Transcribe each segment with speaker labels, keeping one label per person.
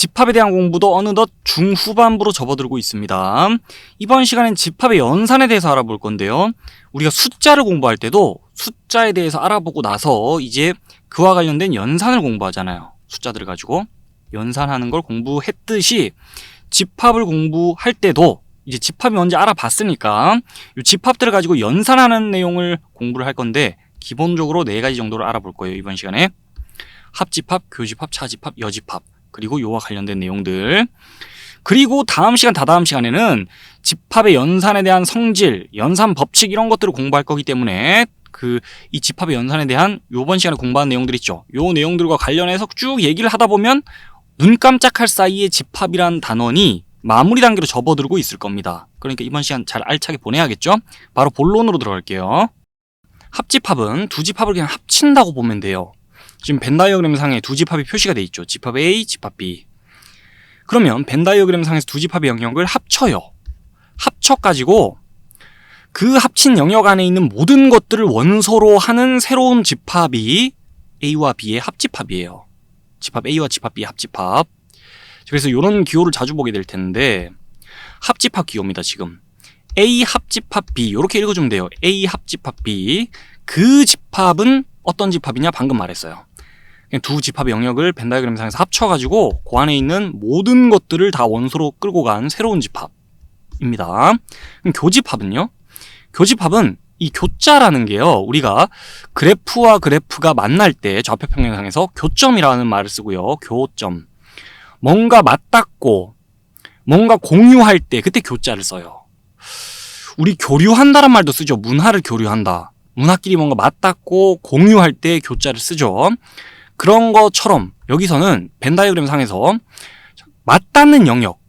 Speaker 1: 집합에 대한 공부도 어느덧 중후반부로 접어들고 있습니다. 이번 시간엔 집합의 연산에 대해서 알아볼 건데요. 우리가 숫자를 공부할 때도 숫자에 대해서 알아보고 나서 이제 그와 관련된 연산을 공부하잖아요. 숫자들을 가지고 연산하는 걸 공부했듯이 집합을 공부할 때도 이제 집합이 뭔지 알아봤으니까 이 집합들을 가지고 연산하는 내용을 공부를 할 건데 기본적으로 4가지 정도를 알아볼 거예요. 이번 시간에 합집합, 교집합, 차집합, 여집합, 그리고 요와 관련된 내용들. 그리고 다음 시간에는 집합의 연산에 대한 성질, 연산 법칙 이런 것들을 공부할 거기 때문에 이 집합의 연산에 대한 요번 시간에 공부한 내용들 있죠. 요 내용들과 관련해서 쭉 얘기를 하다 보면 눈 깜짝할 사이에 집합이란 단원이 마무리 단계로 접어들고 있을 겁니다. 그러니까 이번 시간 잘 알차게 보내야겠죠? 바로 본론으로 들어갈게요. 합집합은 두 집합을 그냥 합친다고 보면 돼요. 지금 벤 다이어그램 상에 두 집합이 표시가 돼 있죠. 집합 A, 집합 B. 그러면 벤 다이어그램 상에서 두 집합의 영역을 합쳐요. 합쳐가지고 그 합친 영역 안에 있는 모든 것들을 원소로 하는 새로운 집합이 A와 B의 합집합이에요. 집합 A와 집합 B의 합집합. 그래서 이런 기호를 자주 보게 될 텐데 합집합 기호입니다. 지금 A 합집합 B 이렇게 읽어주면 돼요. A 합집합 B. 그 집합은 어떤 집합이냐? 방금 말했어요. 두 집합의 영역을 벤 다이어그램 상에서 합쳐가지고 그 안에 있는 모든 것들을 다 원소로 끌고 간 새로운 집합입니다. 그럼 교집합은요? 교집합은 이 교자라는 게요, 우리가 그래프와 그래프가 만날 때 좌표 평행상에서 교점이라는 말을 쓰고요. 교점. 뭔가 맞닿고 뭔가 공유할 때 그때 교자를 써요. 우리 교류한다란 말도 쓰죠. 문화를 교류한다. 문화끼리 뭔가 맞닿고 공유할 때 교자를 쓰죠. 그런 것처럼 여기서는 벤 다이어그램 상에서 맞닿는 영역,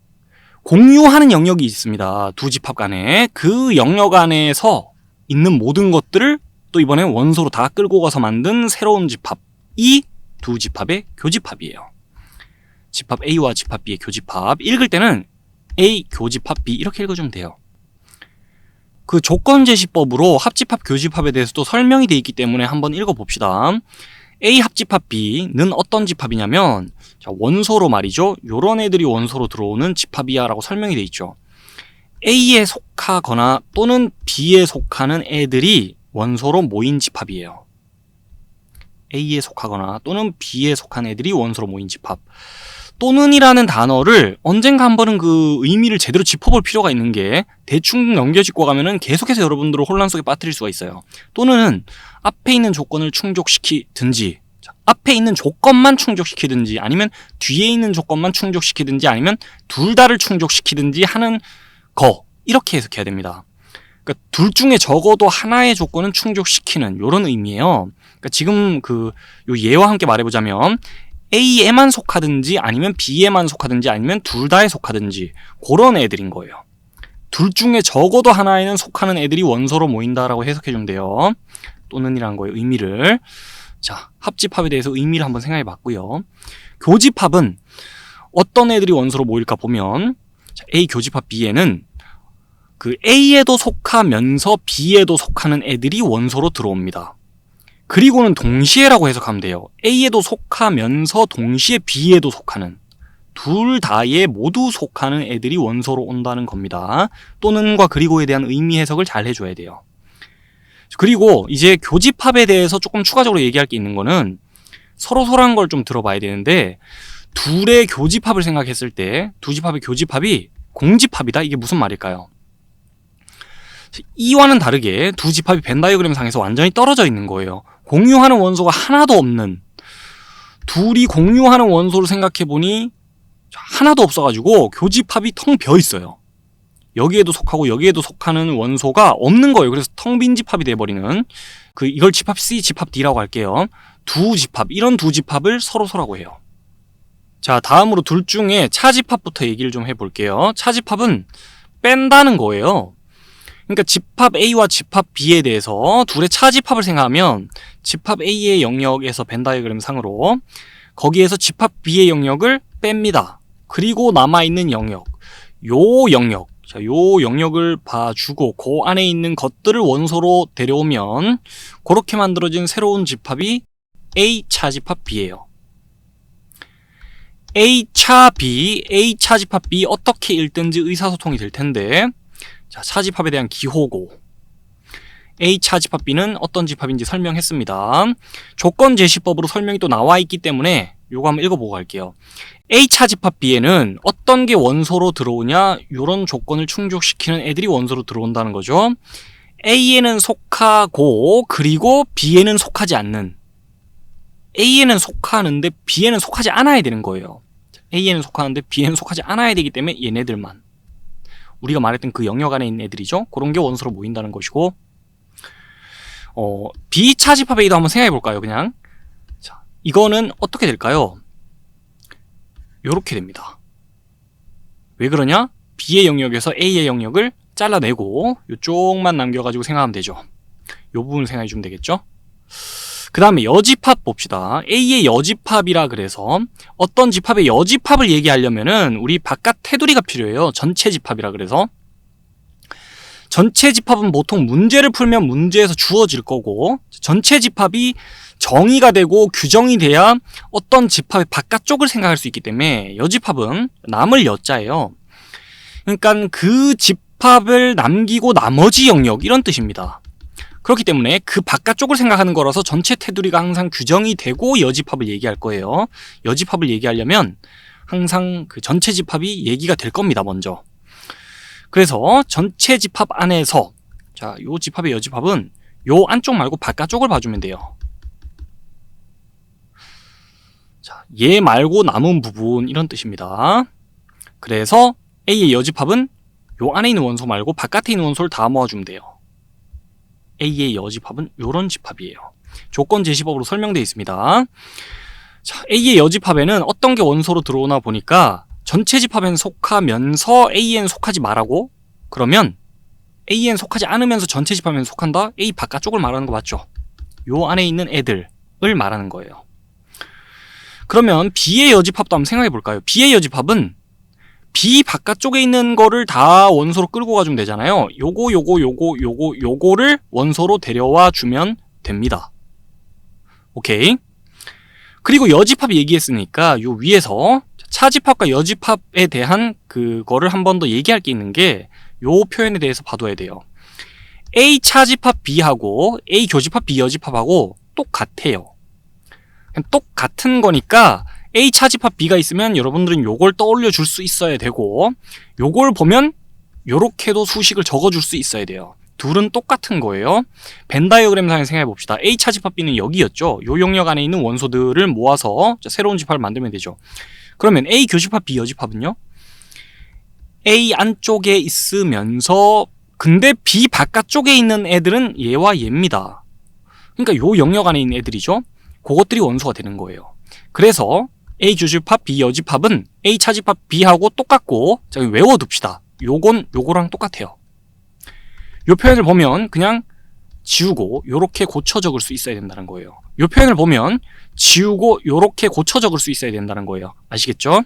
Speaker 1: 공유하는 영역이 있습니다. 두 집합 간에. 그 영역 안에서 있는 모든 것들을 또 이번에 원소로 다 끌고 가서 만든 새로운 집합이 두 집합의 교집합이에요. 집합 A와 집합 B의 교집합. 읽을 때는 A 교집합 B 이렇게 읽어주면 돼요. 그 조건제시법으로 합집합, 교집합에 대해서도 설명이 되어 있기 때문에 한번 읽어봅시다. A 합집합 B는 어떤 집합이냐면 원소로 말이죠. 요런 애들이 원소로 들어오는 집합이야 라고 설명이 되어 있죠. A에 속하거나 또는 B에 속하는 애들이 원소로 모인 집합이에요. A에 속하거나 또는 B에 속한 애들이 원소로 모인 집합. 또는이라는 단어를 언젠가 한 번은 그 의미를 제대로 짚어볼 필요가 있는 게 대충 넘겨짚고 가면은 계속해서 여러분들을 혼란 속에 빠뜨릴 수가 있어요. 또는은 앞에 있는 조건을 충족시키든지, 앞에 있는 조건만 충족시키든지, 아니면 뒤에 있는 조건만 충족시키든지, 아니면 둘 다를 충족시키든지 하는 거, 이렇게 해석해야 됩니다. 그러니까 둘 중에 적어도 하나의 조건은 충족시키는 이런 의미예요. 그러니까 지금 요 예와 함께 말해보자면 A에만 속하든지 아니면 B에만 속하든지 아니면 둘 다에 속하든지 그런 애들인 거예요. 둘 중에 적어도 하나에는 속하는 애들이 원소로 모인다라고 해석해주면 돼요. 또는이라는 거의 의미를. 자, 합집합에 대해서 의미를 한번 생각해 봤고요. 교집합은 어떤 애들이 원소로 모일까 보면 A 교집합 B에는 그 A에도 속하면서 B에도 속하는 애들이 원소로 들어옵니다. 그리고는 동시에라고 해석하면 돼요. A에도 속하면서 동시에 B에도 속하는, 둘 다에 모두 속하는 애들이 원소로 온다는 겁니다. 또는과 그리고에 대한 의미 해석을 잘 해줘야 돼요. 그리고 이제 교집합에 대해서 조금 추가적으로 얘기할 게 있는 거는 서로서로한 걸 좀 들어봐야 되는데, 둘의 교집합을 생각했을 때 두 집합의 교집합이 공집합이다? 이게 무슨 말일까요? 이와는 다르게 두 집합이 벤 다이어그램 상에서 완전히 떨어져 있는 거예요. 공유하는 원소가 하나도 없는, 둘이 공유하는 원소를 생각해보니 하나도 없어가지고 교집합이 텅 비어 있어요. 여기에도 속하고 여기에도 속하는 원소가 없는 거예요. 그래서 텅 빈 집합이 돼버리는, 이걸 집합 C, 집합 D라고 할게요. 두 집합, 이런 두 집합을 서로서라고 해요. 자, 다음으로 둘 중에 차집합부터 얘기를 좀 해볼게요. 차집합은 뺀다는 거예요. 그러니까 집합 A와 집합 B에 대해서 둘의 차집합을 생각하면 집합 A의 영역에서 벤 다이어그램 상으로 거기에서 집합 B의 영역을 뺍니다. 그리고 남아있는 영역, 요 영역을 봐주고 그 안에 있는 것들을 원소로 데려오면 그렇게 만들어진 새로운 집합이 A 차집합 B예요. A차 B, A차 집합 B 어떻게 읽든지 의사소통이 될 텐데, 자, 차집합에 대한 기호고, A차 집합 B는 어떤 집합인지 설명했습니다. 조건제시법으로 설명이 또 나와 있기 때문에 요거 한번 읽어보고 갈게요. A차 집합 B에는 어떤 게 원소로 들어오냐, 요런 조건을 충족시키는 애들이 원소로 들어온다는 거죠. A에는 속하고 그리고 B에는 속하지 않는, A에는 속하는데 B에는 속하지 않아야 되는 거예요. A에는 속하는데 B에는 속하지 않아야 되기 때문에 얘네들만, 우리가 말했던 그 영역 안에 있는 애들이죠. 그런 게 원소로 모인다는 것이고, B차 집합 A도 한번 생각해 볼까요? 그냥 자, 이거는 어떻게 될까요? 요렇게 됩니다. 왜 그러냐? B의 영역에서 A의 영역을 잘라내고 요쪽만 남겨가지고 생각하면 되죠. 요 부분 생각해 주면 되겠죠? 그 다음에 여집합 봅시다. A의 여집합이라 그래서 어떤 집합의 여집합을 얘기하려면은 우리 바깥 테두리가 필요해요. 전체 집합이라 그래서. 전체 집합은 보통 문제를 풀면 문제에서 주어질 거고, 전체 집합이 정의가 되고 규정이 돼야 어떤 집합의 바깥쪽을 생각할 수 있기 때문에 여집합은 남을 여자예요. 그러니까 그 집합을 남기고 나머지 영역, 이런 뜻입니다. 그렇기 때문에 그 바깥쪽을 생각하는 거라서 전체 테두리가 항상 규정이 되고 여집합을 얘기할 거예요. 여집합을 얘기하려면 항상 그 전체 집합이 얘기가 될 겁니다, 먼저. 그래서 전체 집합 안에서, 자, 요 집합의 여집합은 요 안쪽 말고 바깥쪽을 봐주면 돼요. 자, 얘 말고 남은 부분, 이런 뜻입니다. 그래서 A의 여집합은 요 안에 있는 원소 말고 바깥에 있는 원소를 다 모아주면 돼요. A의 여집합은 요런 집합이에요. 조건제시법으로 설명되어 있습니다. 자, A의 여집합에는 어떤 게 원소로 들어오나 보니까 전체 집합엔 속하면서 A엔 속하지 말라고, 그러면 A엔 속하지 않으면서 전체 집합엔 속한다? A 바깥쪽을 말하는 거 맞죠? 요 안에 있는 애들을 말하는 거예요. 그러면 B의 여집합도 한번 생각해 볼까요? B의 여집합은 B 바깥쪽에 있는 거를 다 원소로 끌고 가주면 되잖아요. 요거를 원소로 데려와 주면 됩니다. 오케이. 그리고 여집합 얘기했으니까 요 위에서 차집합과 여집합에 대한 그거를 한 번 더 얘기할 게 있는 게 요 표현에 대해서 봐둬야 돼요. A 차집합 B하고 A 교집합 B 여집합하고 똑같아요. 똑같은 거니까 A 차집합 B가 있으면 여러분들은 요걸 떠올려 줄 수 있어야 되고, 요걸 보면 요렇게도 수식을 적어 줄 수 있어야 돼요. 둘은 똑같은 거예요. 벤 다이어그램상에 생각해 봅시다. A 차집합 B는 여기였죠. 요 영역 안에 있는 원소들을 모아서 새로운 집합을 만들면 되죠. 그러면 A 교집합 B 여집합은요? A 안쪽에 있으면서 근데 B 바깥쪽에 있는 애들은 얘와 얘입니다. 그러니까 요 영역 안에 있는 애들이죠. 그것들이 원소가 되는 거예요. 그래서 A 교집합 B 여집합은 A 차집합 B하고 똑같고, 자, 외워둡시다. 요거랑 똑같아요. 요 표현을 보면 그냥 지우고 요렇게 고쳐 적을 수 있어야 된다는 거예요. 요 표현을 보면 지우고 요렇게 고쳐 적을 수 있어야 된다는 거예요. 아시겠죠?